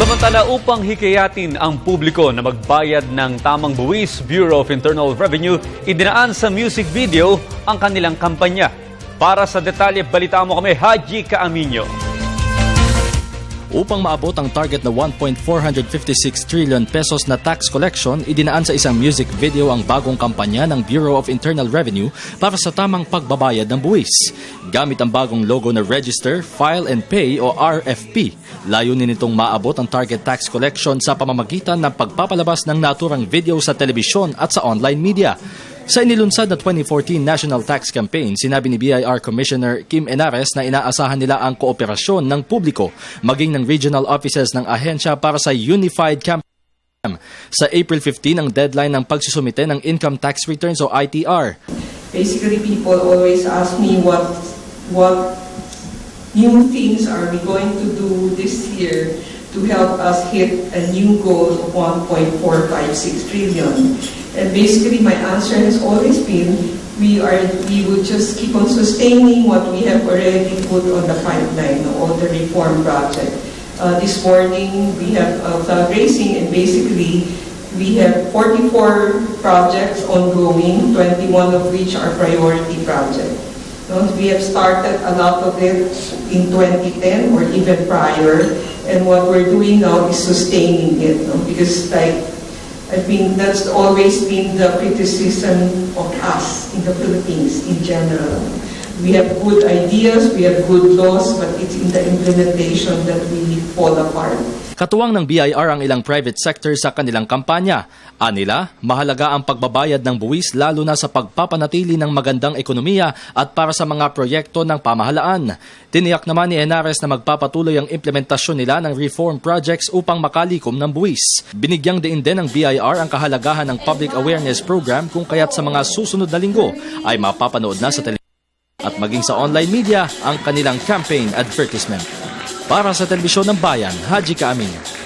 Samantala, upang hikayatin ang publiko na magbayad ng tamang buwis, Bureau of Internal Revenue idinaan sa music video ang kanilang kampanya. Para sa detalye, balita mo kami, Haji Kaaminyo. Upang maabot ang target na 1.456 trillion pesos na tax collection, idinaan sa isang music video ang bagong kampanya ng Bureau of Internal Revenue para sa tamang pagbabayad ng buwis. Gamit ang bagong logo na Register, File and Pay o RFP, layunin nitong maabot ang target tax collection sa pamamagitan ng pagpapalabas ng naturang video sa telebisyon at sa online media. Sa inilunsad na 2014 National Tax Campaign, sinabi ni BIR Commissioner Kim Henares na inaasahan nila ang kooperasyon ng publiko maging ng regional offices ng ahensya para sa Unified Campaign. Sa April 15 ang deadline ng pagsusumite ng Income Tax Returns o ITR. Basically, people always ask me what new things are we going to do this year to help us hit a new goal of 1.456 trillion. And basically, my answer has always been, we would just keep on sustaining what we have already put on the pipeline, all the reform project. This morning, we have fundraising, and basically, we have 44 projects ongoing, 21 of which are priority projects. We have started a lot of it in 2010 or even prior, and what we're doing now is sustaining it, because I think that's always been the criticism of us in the Philippines in general. We have good ideas, we have good laws, but it's in the implementation that we fall apart. Katuwang ng BIR ang ilang private sector sa kanilang kampanya. Anila, mahalaga ang pagbabayad ng buwis lalo na sa pagpapanatili ng magandang ekonomiya at para sa mga proyekto ng pamahalaan. Tiniyak naman ni Henares na magpapatuloy ang implementasyon nila ng reform projects upang makalikom ng buwis. Binigyang diin din ng BIR ang kahalagahan ng public awareness program kung kaya't sa mga susunod na linggo ay mapapanood na sa telebisyon at maging sa online media ang kanilang campaign advertisement. Para sa Telebisyon ng Bayan, Haji Kaaminyo.